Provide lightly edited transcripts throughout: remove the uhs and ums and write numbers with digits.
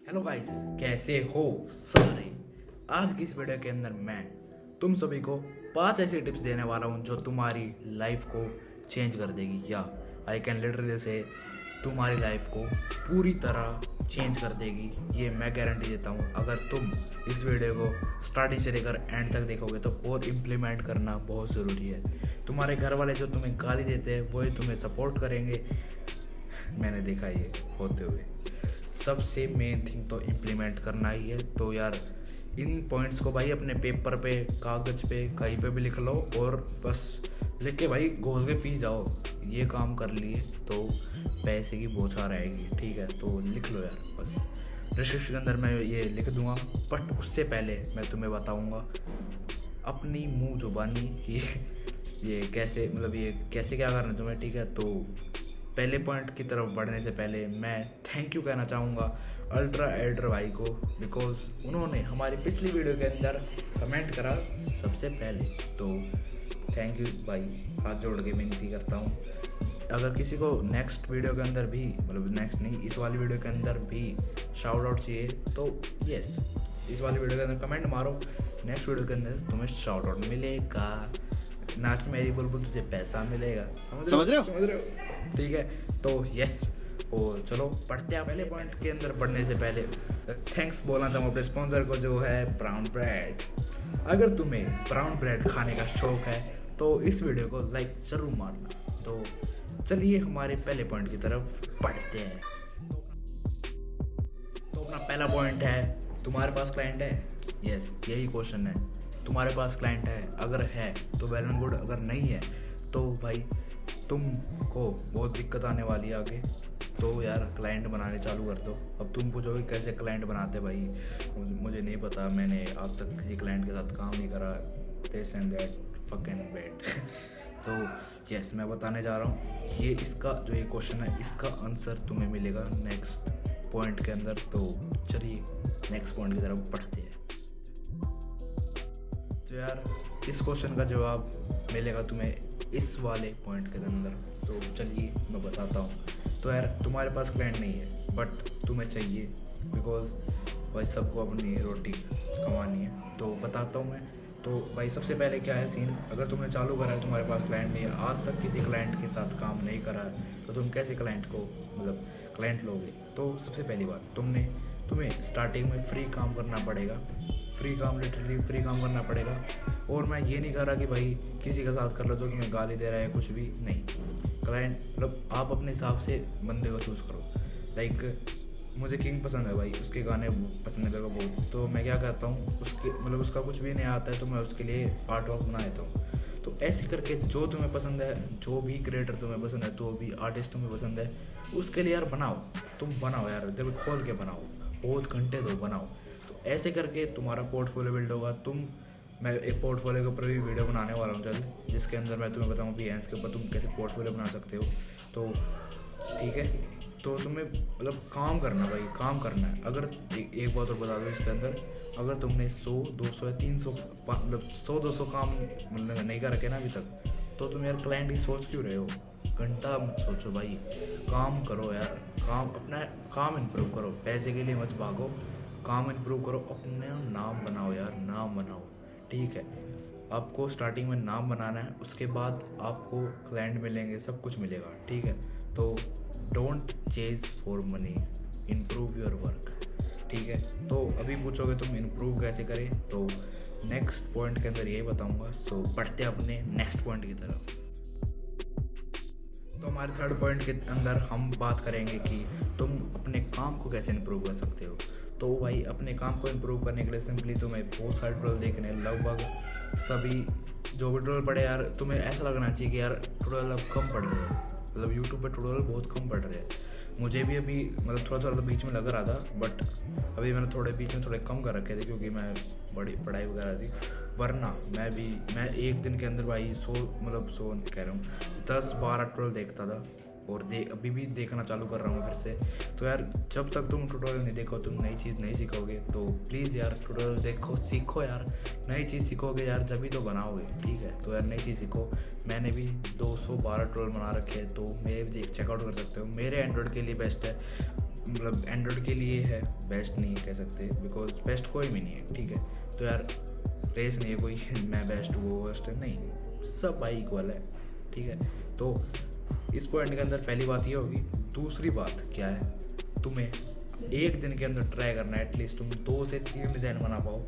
Hello guys, कैसे हो सारे। आज की इस वीडियो के अंदर मैं तुम सभी को 5 ऐसी टिप्स देने वाला हूँ जो तुम्हारी लाइफ को चेंज कर देगी, या आई कैन लिटरली से तुम्हारी लाइफ को पूरी तरह चेंज कर देगी। ये मैं गारंटी देता हूँ। अगर तुम इस वीडियो को स्टार्टिंग से लेकर एंड तक देखोगे तो और इम्प्लीमेंट करना बहुत ज़रूरी है। तुम्हारे घर वाले जो तुम्हें गाली देते हैं वही तुम्हें सपोर्ट करेंगे। मैंने देखा ये होते हुए। सबसे मेन थिंग तो इम्प्लीमेंट करना ही है। तो यार इन पॉइंट्स को भाई अपने पेपर पे, कागज़ पे, कहीं पे भी लिख लो और बस लिख के भाई घोल के पी जाओ। ये काम कर लिए तो पैसे की बौछार आएगी, ठीक है। तो लिख लो यार, बस डिस्क्रिप्शन के अंदर मैं ये लिख दूंगा। बट उससे पहले मैं तुम्हें बताऊंगा अपनी मुंह जुबानी कि ये कैसे, मतलब ये कैसे क्या करना है तुम्हें, ठीक है। तो पहले पॉइंट की तरफ बढ़ने से पहले मैं थैंक यू कहना चाहूँगा अल्ट्रा एडर भाई को, बिकॉज उन्होंने हमारी पिछली वीडियो के अंदर कमेंट करा सबसे पहले। तो थैंक यू भाई, हाथ जोड़ के विनती करता हूँ। अगर किसी को नेक्स्ट वीडियो के अंदर भी, मतलब नेक्स्ट नहीं, इस वाली वीडियो के अंदर भी शाउट आउट चाहिए तो यस, इस वाली वीडियो के अंदर कमेंट मारो, नेक्स्ट वीडियो के अंदर तुम्हें शाउट आउट मिलेगा। नाच मेरी बुलबुल तुझे पैसा मिलेगा। समझ रहे हो? ठीक है। तो यस, और चलो पढ़ते हैं। पहले पॉइंट के अंदर पढ़ने से पहले थैंक्स बोलना चाहूँ अपने स्पॉन्सर को जो है ब्राउन ब्रेड। अगर तुम्हें ब्राउन ब्रेड खाने का शौक है तो इस वीडियो को लाइक ज़रूर मारना। तो चलिए हमारे पहले पॉइंट की तरफ पढ़ते हैं। तो अपना पहला पॉइंट है, तुम्हारे पास क्लाइंट है। यस, यही क्वेश्चन है, तुम्हारे पास क्लाइंट है? अगर है तो वेल एंड गुड, अगर नहीं है तो भाई तुमको बहुत दिक्कत आने वाली है आगे। तो यार क्लाइंट बनाने चालू कर दो। अब तुम पूछोगे कैसे क्लाइंट बनाते भाई, मुझे नहीं पता, मैंने आज तक किसी क्लाइंट के साथ काम नहीं करा, this and that fucking bad. तो यस, मैं बताने जा रहा हूँ ये, इसका जो ये क्वेश्चन है इसका आंसर तुम्हें मिलेगा नेक्स्ट पॉइंट के अंदर। तो चलिए नेक्स्ट पॉइंट की तरफ बढ़ते हैं। तो यार इस क्वेश्चन का जवाब मिलेगा तुम्हें इस वाले पॉइंट के अंदर। तो चलिए मैं बताता हूँ। तो यार तुम्हारे पास क्लाइंट नहीं है बट तुम्हें चाहिए, बिकॉज भाई सबको अपनी रोटी कमानी है। तो बताता हूँ मैं। तो भाई सबसे पहले क्या है सीन, अगर तुमने चालू करा है, तुम्हारे पास क्लाइंट नहीं है, आज तक किसी क्लाइंट के साथ काम नहीं करा है, तो तुम कैसे क्लाइंट को, मतलब क्लाइंट लोगे? तो सबसे पहली बात तुम्हें स्टार्टिंग में फ्री काम करना पड़ेगा। फ्री काम, लिटरली फ्री काम करना पड़ेगा। और मैं ये नहीं कह रहा कि भाई किसी के साथ कर लो जो तुम्हें गाली दे रहा है, कुछ भी नहीं। क्लाइंट मतलब आप अपने हिसाब से बंदे को चूज़ करो। लाइक मुझे किंग पसंद है भाई, उसके गाने पसंद है मेरे को बहुत। तो मैं क्या करता हूँ, उसके मतलब उसका कुछ भी नहीं आता है तो मैं उसके लिए आर्ट वर्क बना देता हूँ। तो ऐसे करके जो तुम्हें पसंद है, जो भी क्रिएटर तुम्हें पसंद है, जो भी आर्टिस्ट तुम्हें पसंद है, उसके लिए यार बनाओ। तुम बनाओ यार, दिल खोल के बनाओ, बहुत घंटे दो, बनाओ। तो ऐसे करके तुम्हारा पोर्टफोलियो बिल्ड होगा। मैं एक पोर्टफोलियो के ऊपर भी वीडियो बनाने वाला हूँ जल्द, जिसके अंदर मैं तुम्हें बताऊँ Behance के ऊपर तुम कैसे पोर्टफोलियो बना सकते हो। तो ठीक है, तो तुम्हें मतलब काम करना भाई, काम करना है। अगर एक बात और बता दो इसके अंदर, अगर तुमने 100, 200 या 300 मतलब 100-200 काम मतलब नहीं कर रखे ना अभी तक, तो तुम यार क्लाइंट की सोच क्यों रहे हो? घंटा मत सोचो भाई, काम करो यार। काम, अपना काम इम्प्रूव करो, पैसे के लिए मत भागो, काम इम्प्रूव करो, अपना नाम बनाओ यार, नाम बनाओ, ठीक है। आपको स्टार्टिंग में नाम बनाना है, उसके बाद आपको क्लाइंट मिलेंगे, सब कुछ मिलेगा, ठीक है। तो don't chase for money, improve your work, ठीक है। तो अभी पूछोगे तुम इम्प्रूव कैसे करें, तो नेक्स्ट पॉइंट के अंदर यही बताऊंगा। सो बढ़ते अपने नेक्स्ट पॉइंट की तरफ। तो हमारे थर्ड पॉइंट के अंदर हम बात करेंगे कि तुम अपने काम को कैसे इम्प्रूव कर सकते हो। तो भाई अपने काम को इम्प्रूव करने के लिए सिंपली तुम्हें बहुत सारे ट्यूटोरियल देखने, लगभग सभी जो भी ट्यूटोरियल पढ़े यार, तुम्हें ऐसा लगना चाहिए कि यार ट्यूटोरियल अब कम पढ़ रहे हैं, मतलब यूट्यूब पे ट्यूटोरियल बहुत कम पढ़ रहे हैं। मुझे भी अभी मतलब थोड़ा बीच में लग रहा था, बट अभी मैंने थोड़े बीच में थोड़े कम कर रखे थे क्योंकि मैं बड़ी पढ़ाई वगैरह थी। वरना मैं एक दिन के अंदर भाई 100 कह रहा हूँ 10-12 ट्यूटोरियल देखता था, और अभी भी देखना चालू कर रहा हूँ फिर से। तो यार जब तक तुम ट्यूटोरियल नहीं देखो तुम नई चीज़ नहीं सीखोगे। तो प्लीज़ यार ट्यूटोरियल देखो, सीखो यार, नई चीज़ सीखोगे यार जब तो बनाओगे, ठीक है। तो यार नई चीज़ सीखो। मैंने भी 212 ट्यूटोरियल बना रखे हैं, तो मेरे भी चेकआउट कर सकते हो। मेरे एंड्रॉइड के लिए बेस्ट है, मतलब एंड्रॉयड के लिए है, बेस्ट नहीं कह सकते बिकॉज बेस्ट कोई भी नहीं है, ठीक है। तो यार रेस नहीं है कोई मैं बेस्ट वो बेस्ट नहीं, सब भाई इक्वल है, ठीक है। तो इस पॉइंट के अंदर पहली बात ये होगी। दूसरी बात क्या है, तुम्हें एक दिन के अंदर ट्राई करना है एटलीस्ट तुम 2 से 3 डिज़ाइन बना पाओ।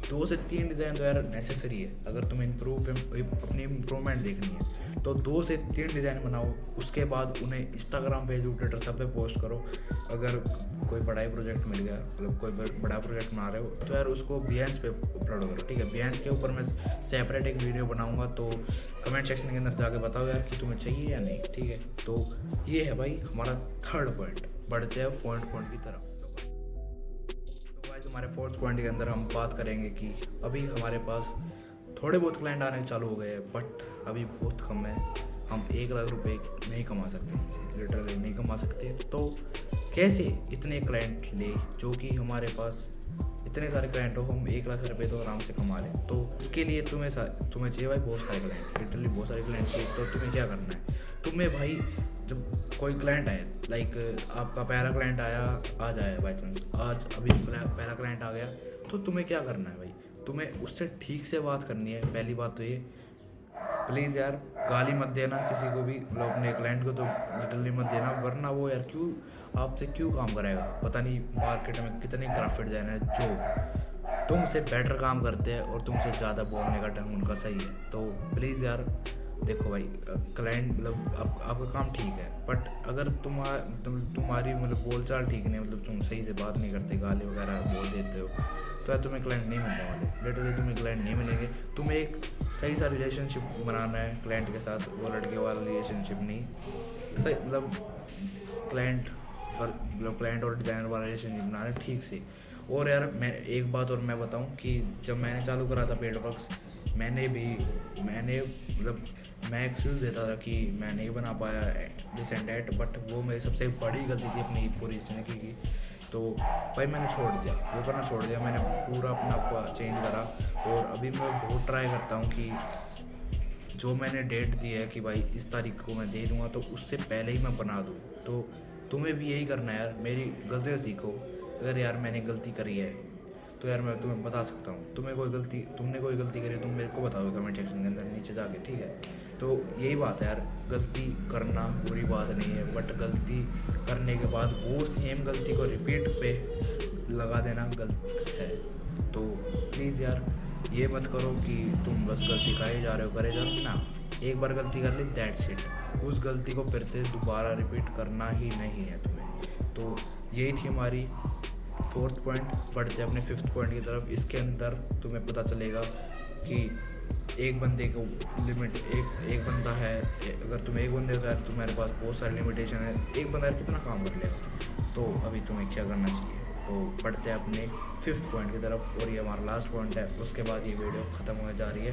2 से 3 डिज़ाइन तो यार नेसेसरी है अगर तुम्हें अपनी इम्प्रूवमेंट देखनी है। तो 2 से 3 डिज़ाइन बनाओ, उसके बाद उन्हें इंस्टाग्राम, फेसबुक, ट्विटर सब पे पोस्ट करो। अगर कोई बड़ा ही प्रोजेक्ट मिल गया, मतलब कोई बड़ा प्रोजेक्ट बना रहे हो तो यार उसको Behance पे अपलोड करो, ठीक है। Behance के ऊपर मैं सेपरेट एक वीडियो बनाऊंगा, तो कमेंट सेक्शन के अंदर जाके बताओ यार कि तुम्हें चाहिए या नहीं, ठीक है। तो ये है भाई हमारा थर्ड पॉइंट। बढ़ते हैं फोर्थ पॉइंट की तरफ। तो गाइस हमारे फोर्थ पॉइंट के अंदर हम बात करेंगे कि अभी हमारे पास थोड़े बहुत क्लाइंट आने चालू हो गए हैं, बट अभी बहुत कम है। हम 1 लाख रुपए नहीं कमा सकते, लिटरली नहीं कमा सकते। तो कैसे इतने क्लाइंट ले जो कि हमारे पास इतने सारे क्लाइंट हो, हम 1 लाख रुपए तो आराम से कमा लें। तो उसके लिए तुम्हें चाहिए भाई बहुत सारे क्लाइंट, लिटरली बहुत सारे क्लाइंट चाहिए। तो तुम्हें क्या करना है, तुम्हें भाई जब कोई क्लाइंट आए, लाइक आपका पहला क्लाइंट आ जाए बाई चांस, आज अभी पहला क्लाइंट आ गया, तो तुम्हें क्या करना है भाई, तुम्हें उससे ठीक से बात करनी है। पहली बात तो ये, प्लीज़ यार गाली मत देना किसी को भी, मतलब अपने क्लाइंट को तो लिटरली मत देना, वरना वो यार आपसे क्यों काम कराएगा। पता नहीं मार्केट में कितने ग्राफिक डिज़ाइनर जो तुमसे बेटर काम करते हैं और तुमसे ज़्यादा बोलने का ढंग उनका सही है। तो प्लीज़ यार देखो भाई, क्लाइंट मतलब आपका काम ठीक है, बट अगर तुम्हारी मतलब बोलचाल ठीक नहीं, मतलब तुम सही से बात नहीं करते, गाली वगैरह बोल देते हो, तो यार तुम्हें क्लाइंट नहीं मिलने वाले, लिटरली तुम्हें क्लाइंट नहीं मिलेंगे। तुम्हें एक सही सा रिलेशनशिप बनाना है क्लाइंट के साथ, वो लड़के वाला रिलेशनशिप नहीं, सही मतलब क्लाइंट और डिज़ाइनर वाला रिलेशनशिप बनाना है ठीक से। और यार मैं एक बात और मैं बताऊं कि जब मैंने चालू करा था पेडवर्क्स, मैंने मतलब मैं एक्सक्यूज़ देता था कि मैं नहीं बना पाया डिसेंट एट, बट वो मेरी सबसे बड़ी गलती थी अपनी पूरी ज़िंदगी की। तो भाई मैंने छोड़ दिया, वो करना छोड़ दिया, मैंने पूरा अपना आप चेंज करा। और अभी मैं बहुत ट्राई करता हूँ कि जो मैंने डेट दी है कि भाई इस तारीख को मैं दे दूँगा, तो उससे पहले ही मैं बना दूँ। तो तुम्हें भी यही करना है यार, मेरी गलती से सीखो। अगर यार मैंने गलती करी है तो यार मैं तुम्हें बता सकता हूँ, तुमने कोई गलती करी है तुम मेरे को बताओ कमेंट सेक्शन के अंदर नीचे जाके, ठीक है। तो यही बात है यार, गलती करना बुरी बात नहीं है, बट गलती करने के बाद वो सेम गलती को रिपीट पे लगा देना गलत है। तो प्लीज़ यार ये मत करो कि तुम बस गलती करे जा रहे हो ना। एक बार गलती कर ली, दैट्स इट, उस गलती को फिर से दोबारा रिपीट करना ही नहीं है तुम्हें। तो यही थी हमारी फोर्थ पॉइंट। बढ़ते अपने फिफ्थ पॉइंट की तरफ। इसके अंदर तुम्हें पता चलेगा कि एक बंदे को लिमिट एक बंदा है, अगर तुम एक बंदे हो तो यार तुम्हारे पास बहुत सारी लिमिटेशन है, एक बंदा यार कितना काम कर लेगा। तो अभी तुम्हें क्या करना चाहिए, तो बढ़ते हैं अपने फिफ्थ पॉइंट की तरफ, और ये हमारा लास्ट पॉइंट है। उसके बाद ये वीडियो ख़त्म होने जा रही है,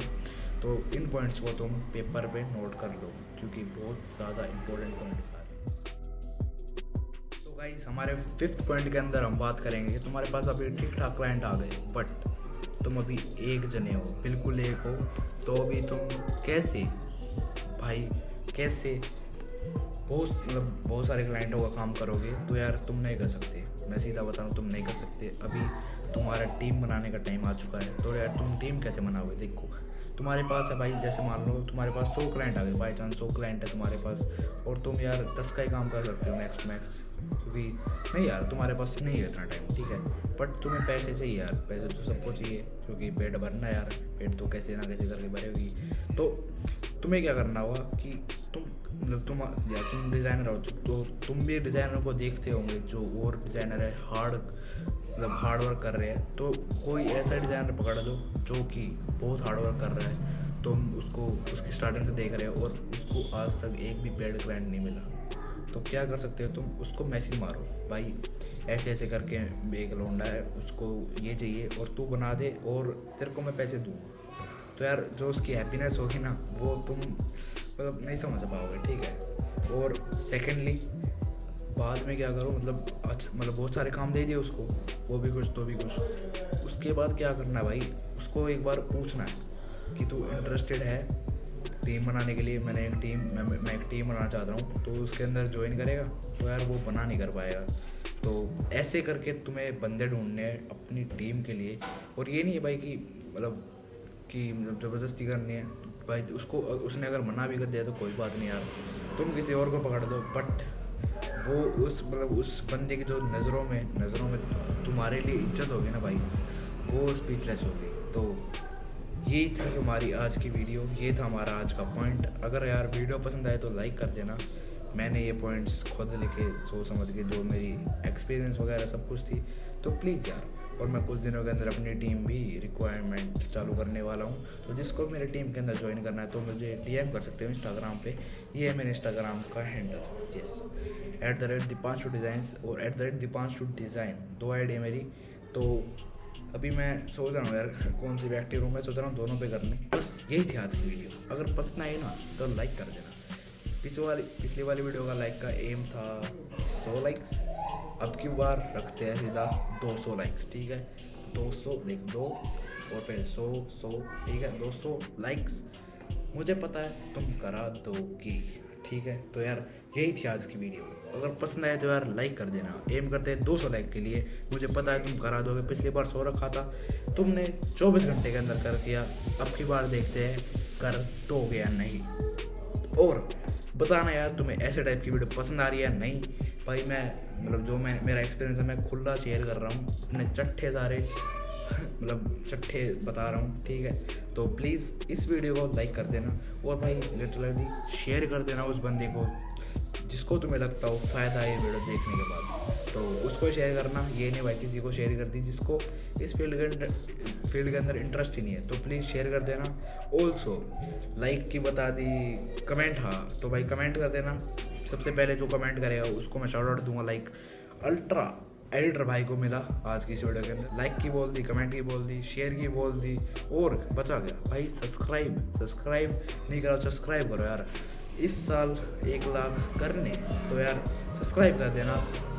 तो इन पॉइंट्स को तुम पेपर पे नोट कर लो क्योंकि बहुत ज़्यादा इंपॉर्टेंट पॉइंट्स आ रहे हैं। तो गाइस हमारे फिफ्थ पॉइंट के अंदर हम बात करेंगे कि तुम्हारे पास अभी ठीक ठाक क्लाइंट आ गए, बट तुम अभी एक जने हो, बिल्कुल एक हो। तो अभी तुम कैसे बहुत सारे क्लाइंटों का काम करोगे, तो यार तुम नहीं कर सकते। मैं सीधा बता रहा हूँ, तुम नहीं कर सकते। अभी तुम्हारा टीम बनाने का टाइम आ चुका है, तो यार तुम टीम कैसे बनाओगे। देखो तुम्हारे पास है भाई, जैसे मान लो तुम्हारे पास 100 क्लाइंट आ गए, बाई चांस 100 क्लाइंट है तुम्हारे पास, और तुम यार 10 का ही काम कर सकते हो मैक्स, क्योंकि नहीं यार तुम्हारे पास नहीं है इतना टाइम, ठीक है। बट तुम्हें पैसे चाहिए यार, पैसे तो सबको चाहिए क्योंकि पेट भरना है यार, पेट तो कैसे ना कैसे करके भरेगी। तो तुम्हें क्या करना होगा कि तुम डिज़ाइनर हो, तो तुम भी डिज़ाइनर को देखते होंगे जो और डिज़ाइनर है हार्ड वर्क कर रहे हैं। तो कोई ऐसा डिज़ाइनर पकड़ दो जो कि बहुत हार्ड वर्क कर रहा है, तुम उसको उसकी स्टार्टिंग से देख रहे हो और उसको आज तक एक भी पेड क्लाइंट नहीं मिला। तो क्या कर सकते हो, तुम उसको मैसेज मारो, भाई ऐसे ऐसे करके एक लौंडा है, उसको ये चाहिए और तू बना दे और तेरे को मैं पैसे दूँगा। तो यार जो उसकी हैप्पीनेस होगी ना, वो तुम मतलब नहीं समझ पाओगे, ठीक है। और सेकेंडली बाद में क्या करो, मतलब बहुत सारे काम दे दिए उसको, वो भी कुछ तो भी कुछ। उसके बाद क्या करना है भाई, उसको एक बार पूछना है कि तू इंटरेस्टेड है टीम बनाने के लिए। मैं एक टीम बनाना चाहता हूँ, तो उसके अंदर ज्वाइन करेगा। तो यार वो बना नहीं कर पाएगा, तो ऐसे करके तुम्हें बंदे ढूंढने हैं अपनी टीम के लिए। और ये नहीं है भाई कि मतलब ज़बरदस्ती करनी है भाई। उसने अगर मना भी कर दिया तो कोई बात नहीं यार, तुम किसी और को पकड़ दो, बट वो उस बंदे की जो नज़रों में तुम्हारे लिए इज्जत होगी ना भाई, वो स्पीचलेस होगी। तो यही थी हमारी आज की वीडियो, ये था हमारा आज का पॉइंट। अगर यार वीडियो पसंद आए तो लाइक कर देना। मैंने ये पॉइंट्स खुद लिखे सोच समझ के, जो मेरी एक्सपीरियंस वगैरह सब कुछ थी, तो प्लीज़ यार। और मैं कुछ दिनों के अंदर अपनी टीम भी रिक्वायरमेंट चालू करने वाला हूँ, तो जिसको मेरे टीम के अंदर ज्वाइन करना है तो मुझे DM कर सकते हो इंस्टाग्राम पे। ये है मेरे इंस्टाग्राम का हैंडल, यस, @Dipanshu Designs और @Dipanshu Design, 2 ID है मेरी। तो अभी मैं सोच रहा हूँ यार कौन सी भी एक्टिव रूम में, सोच रहा हूँ दोनों पे करने। बस यही थी आज की वीडियो। अगर पसंद आई ना तो लाइक कर देना। पिछली वाली वीडियो का लाइक का एम था 100 लाइक्स, अब की बार रखते हैं सीधा 200 लाइक्स, ठीक है। 200 लिख दो और फिर 100, ठीक है, 200 लाइक्स। मुझे पता है तुम करा दोगी, ठीक है। तो यार यही थी आज की वीडियो। अगर पसंद आए तो यार लाइक कर देना। एम करते हैं 200 लाइक के लिए, मुझे पता है तुम करा दोगे। पिछली बार 100 रखा था, तुमने 24 घंटे के अंदर कर दिया। अब की बार देखते हैं कर दोगे या नहीं। और बताना यार तुम्हें ऐसे टाइप की वीडियो पसंद आ रही है या नहीं। भाई मैं मेरा एक्सपीरियंस है, मैं खुला शेयर कर रहा हूँ, अपने चट्ठे सारे चट्ठे बता रहा हूँ, ठीक है। तो प्लीज़ इस वीडियो को लाइक कर देना और भाई लिटरली शेयर कर देना उस बंदे को जिसको तुम्हें लगता हो फ़ायदा है ये वीडियो देखने के बाद, तो उसको शेयर करना। ये नहीं भाई किसी को शेयर कर दी जिसको इस फील्ड के अंदर इंटरेस्ट ही नहीं है, तो प्लीज़ शेयर कर देना। ऑल्सो लाइक की बता दी, कमेंट, हाँ तो भाई कमेंट कर देना। सबसे पहले जो कमेंट करेगा उसको मैं शाउट आउट दूंगा। लाइक अल्ट्रा एडिटर भाई को मिला आज की इस वीडियो के अंदर। लाइक की बोल दी, कमेंट की बोल दी, शेयर की बोल दी, और बचा गया भाई सब्सक्राइब नहीं करो, सब्सक्राइब करो यार। इस साल 1 लाख करने, तो यार सब्सक्राइब कर देना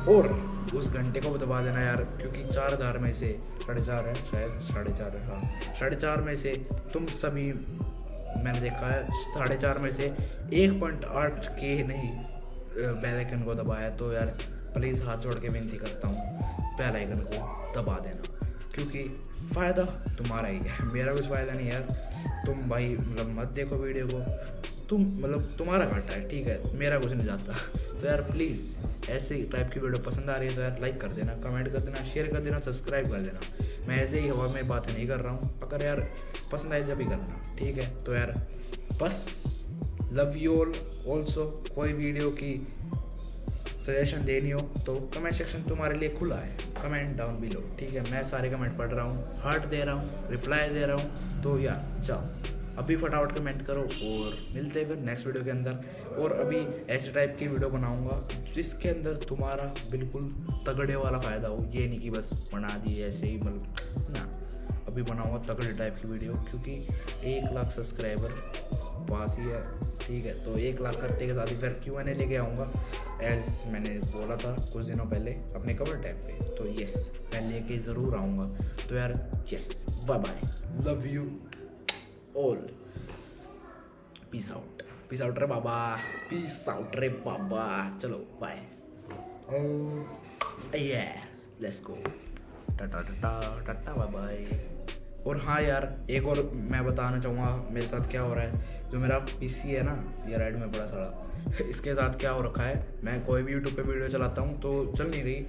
और उस घंटे को भी दबा देना यार, क्योंकि 4000 में से 4.5 है, शायद 4.5 है, हाँ 4.5 में से तुम सभी, मैंने देखा है 4.5 में से 1.8 के नहीं बेल आइकन को दबाया। तो यार प्लीज़ हाथ जोड़ के विनती करता हूँ बेल आइकन को दबा देना, क्योंकि फ़ायदा तुम्हारा ही है, मेरा कुछ फ़ायदा नहीं यार। तुम भाई मत देखो वीडियो को, तुम्हारा घाटा है, ठीक है, मेरा कुछ नहीं जाता। तो यार प्लीज़ ऐसे टाइप की वीडियो पसंद आ रही है तो यार लाइक कर देना, कमेंट कर देना, शेयर कर देना, सब्सक्राइब कर देना। मैं ऐसे ही हवा में बातें नहीं कर रहा हूँ, अगर यार पसंद आए जब भी करना, ठीक है। तो यार बस लव यू ऑल। ऑल्सो कोई वीडियो की सजेशन देनी हो तो कमेंट सेक्शन तुम्हारे लिए खुला है, कमेंट डाउन बिलो, ठीक है। मैं सारे कमेंट पढ़ रहा हूँ, हार्ट दे रहा हूँ, रिप्लाई दे रहा हूँ। तो यार जाओ अभी फटाफट कमेंट करो और मिलते हैं फिर नेक्स्ट वीडियो के अंदर। और अभी ऐसे टाइप की वीडियो बनाऊंगा जिसके अंदर तुम्हारा बिल्कुल तगड़े वाला फ़ायदा हो। ये नहीं कि बस बना दिए ऐसे ही ना, अभी बनाऊंगा तगड़े टाइप की वीडियो, क्योंकि 1 लाख सब्सक्राइबर पास ही है, ठीक है। तो 1 लाख करते के साथ ही फिर Q&A लेके आऊँगा, एज मैंने बोला था कुछ दिनों पहले अपने कवर टाइम पे। तो यस मैं लेके ज़रूर आऊँगा। तो यार yes, bye bye, love you all, peace out रे बाबा, चलो बाय, लेट्स गो, टाटा बाय बाय। और हाँ यार एक और मैं बताना चाहूँगा मेरे साथ क्या हो रहा है। जो मेरा PC है ना, ये राइट में बड़ा सारा, इसके साथ क्या हो रखा है, मैं कोई भी यूट्यूब पे वीडियो चलाता हूँ तो चल नहीं रही,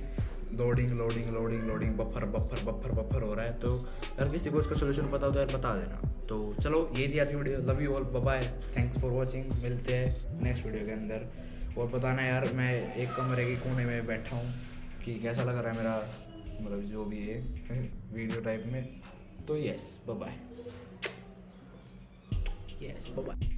लोडिंग बफर हो रहा है। तो यार किसी को इसका सोल्यूशन पता हो तो यार बता देना। तो चलो ये थी आज की video, love you all, bye bye, thanks for watching, मिलते हैं नेक्स्ट वीडियो के अंदर। और बताना यार मैं एक कमरे के कोने में बैठा हूँ कि कैसा लग रहा है मेरा जो भी है वीडियो टाइप में। तो yes bye bye, yes bye bye.